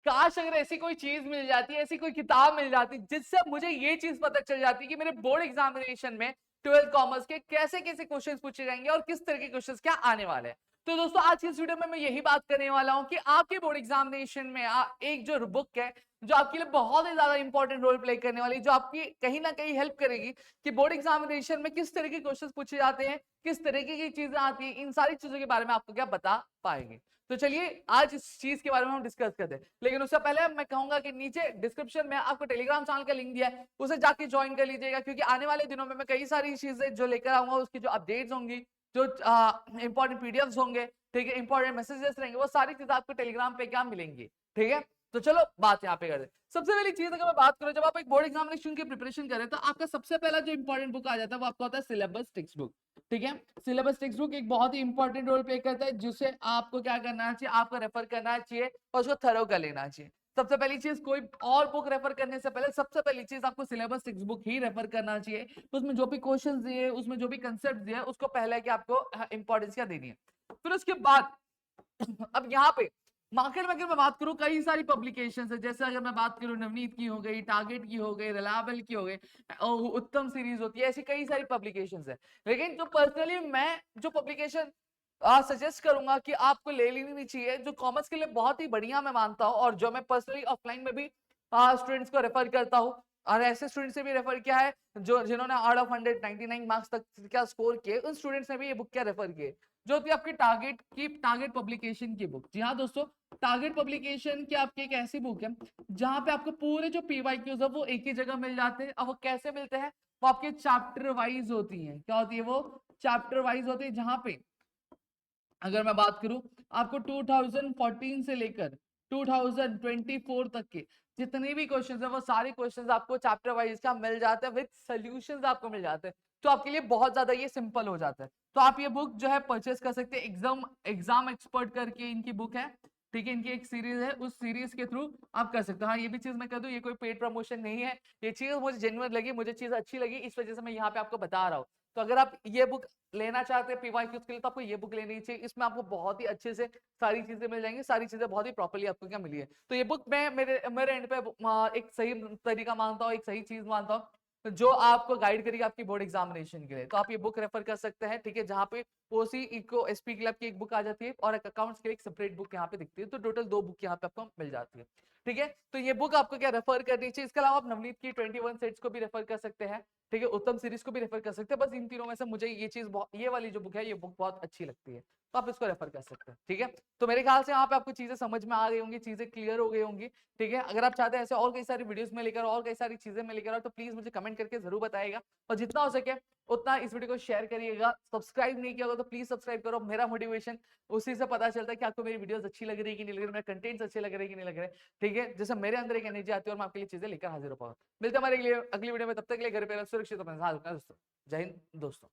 काश अगर ऐसी कोई चीज मिल जाती, ऐसी कोई किताब मिल जाती जिससे मुझे ये चीज पता चल जाती कि मेरे बोर्ड एग्जामिनेशन में 12th कॉमर्स के कैसे कैसे क्वेश्चंस पूछे जाएंगे और किस तरह के क्वेश्चंस क्या आने वाले हैं। तो दोस्तों आज की इस वीडियो में मैं यही बात करने वाला हूं कि आपके बोर्ड एग्जामिनेशन में एक जो बुक है जो आपके लिए बहुत ही ज्यादा इंपॉर्टेंट रोल प्ले करने वाली, जो आपकी कहीं ना कहीं हेल्प करेगी कि बोर्ड एग्जामिनेशन में किस तरह के क्वेश्चन पूछे जाते हैं, किस तरीके की चीजें आती है, इन सारी चीजों के बारे में आपको क्या बता पाएंगे। तो चलिए आज इस चीज के बारे में हम डिस्कस करते हैं, लेकिन उससे पहले मैं कहूंगा कि नीचे डिस्क्रिप्शन में आपको टेलीग्राम चैनल का लिंक दिया है, उसे जाके ज्वाइन कर लीजिएगा, क्योंकि आने वाले दिनों में मैं कई सारी चीजें जो लेकर आऊंगा, उसकी जो अपडेट्स होंगी, जो इंपॉर्टेंट पीडीएफ्स होंगे, ठीक है, इंपॉर्टेंट मैसेजेस रहेंगे, वो सारी चीजें आपको टेलीग्राम पे क्या मिलेंगी। ठीक है, तो चलो बात यहाँ पे करते हैं। सबसे पहली चीज अगर मैं बात करूं, जब आप एक बोर्ड एग्जामिनेशन की प्रिपरेशन करें तो आपका सबसे पहला जो इंपॉर्टेंट बुक आ जाता है वो आपका होता है सिलेबस टेक्स्ट बुक। ठीक है, सिलेबस टेक्स्ट बुक एक बहुत ही इंपॉर्टेंट रोल प्ले करता है, जिसे आपको क्या करना चाहिए, आपको रेफर करना चाहिए और उसको थरो कर लेना चाहिए। सबसे पहली चीज, कोई और बुक रेफर करने से पहले सबसे पहली चीज आपको सिलेबस टेक्स्ट बुक ही रेफर करना चाहिए। तो उसमें जो भी क्वेश्चन दिए, उसमें जो भी कंसेप्ट दिए, उसको पहले कि आपको इंपॉर्टेंस क्या देनी है। फिर उसके बाद अब यहाँ पे मार्केट में अगर मैं बात करूं, कई सारी पब्लिकेशन है, जैसे अगर मैं बात करूं नवनीत की हो गई, टारगेट की हो गई, रिलायबल की हो गई, उत्तम सीरीज होती है, ऐसी कई सारी पब्लिकेशन है। लेकिन जो पर्सनली मैं जो पब्लिकेशन सजेस्ट करूंगा कि आपको ले लेनी चाहिए, जो कॉमर्स के लिए बहुत ही बढ़िया मैं मानता हूं, और जो मैं पर्सनली ऑफलाइन में भी स्टूडेंट्स को रेफर करता हूं, और ऐसे स्टूडेंट्स से भी रेफर किया है जो जिन्होंने आउट ऑफ 199 मार्क्स तक क्या स्कोर किए, उन स्टूडेंट्स ने भी ये बुक क्या रेफर किए, जो होती है आपकी टारगेट पब्लिकेशन की बुक। जी हाँ दोस्तों, टारगेट पब्लिकेशन की आपकी एक ऐसी बुक है जहां पे आपको पूरे जो पीवाईक्यूज है वो एक ही जगह मिल जाते हैं। अब वो कैसे मिलते हैं, वो आपके चैप्टर वाइज होती है। क्या होती है वो, चैप्टर वाइज होती है, जहां पे अगर मैं बात करूं आपको 2014 से लेकर 2024 तक के जितने भी क्वेश्चंस है, वो सारे क्वेश्चंस आपको चैप्टर वाइज का मिल जाते हैं, विद सॉल्यूशंस आपको मिल जाते हैं। तो आपके लिए बहुत ज्यादा ये सिंपल हो जाता है। तो आप ये बुक जो है परचेस कर सकते हैं, एग्जाम एक्सपर्ट करके इनकी बुक है। ठीक है, इनकी एक सीरीज है, उस सीरीज के थ्रू आप कर सकते हो। हाँ, ये भी चीज मैं कर दूं, ये कोई पेड प्रमोशन नहीं है, ये चीज मुझे जेन्युइन लगी, मुझे चीज अच्छी लगी, इस वजह से मैं यहाँ पे आपको बता रहा हूँ। तो अगर आप ये बुक लेना चाहते हैं पीवाईक्यूज के लिए, तो आपको ये बुक लेनी चाहिए। इसमें आपको बहुत ही अच्छे से सारी चीजें मिल जाएंगी, सारी चीजें बहुत ही प्रॉपर्ली आपको क्या मिली है। तो ये बुक मैं मेरे एंड पे एक सही तरीका मानता हूँ, एक सही चीज मानता हूँ जो आपको गाइड करेगी आपकी बोर्ड एग्जामिनेशन के लिए। तो आप ये बुक रेफर कर सकते हैं। ठीक है, जहाँ पे ओसी इको एसपी क्लब की एक बुक आ जाती है और एक अकाउंट्स के लिए एक सेपरेट बुक यहाँ पे दिखती है। तो टोटल 2 बुक यहाँ पे आपको मिल जाती है। ठीक है, तो ये बुक आपको क्या रेफर करनी चाहिए। इसके अलावा आप नवनीत की 21 सेट्स को भी रेफर कर सकते हैं। ठीक है, उत्तम सीरीज को भी रेफर कर सकते हैं। बस इन तीनों में से मुझे ये चीज ये वाली जो बुक है, ये बुक बहुत अच्छी लगती है, तो आप इसको रेफर कर सकते हैं। ठीक है, तो मेरे ख्याल से यहाँ पे आपको चीजें समझ में आ गई होंगी, चीजें क्लियर हो गई होंगी। ठीक है, अगर आप चाहते हैं ऐसे और कई सारी वीडियोस में लेकर और कई सारी चीजें में लेकर, तो प्लीज मुझे कमेंट करके जरूर बताइएगा, और जितना हो सके उतना इस वीडियो को शेयर करिएगा। सब्सक्राइब नहीं किया होगा तो प्लीज सब्सक्राइब करो, मेरा मोटिवेशन उसी से पता चलता है कि आपको मेरी वीडियोस अच्छी लग रही है कि नहीं लग रही, मेरे कंटेंट्स अच्छे लग रहे हैं कि नहीं लग रहे। ठीक है, जैसे मेरे अंदर एक एनर्जी आती है और मैं आपके लिए चीजें लेकर हाजिर हो पाऊंगा। मिलते हैं हमारे अगली वीडियो में, तब तक के लिए घर पे सुरक्षित अपने साथ दोस्तों। जय हिंद दोस्तों।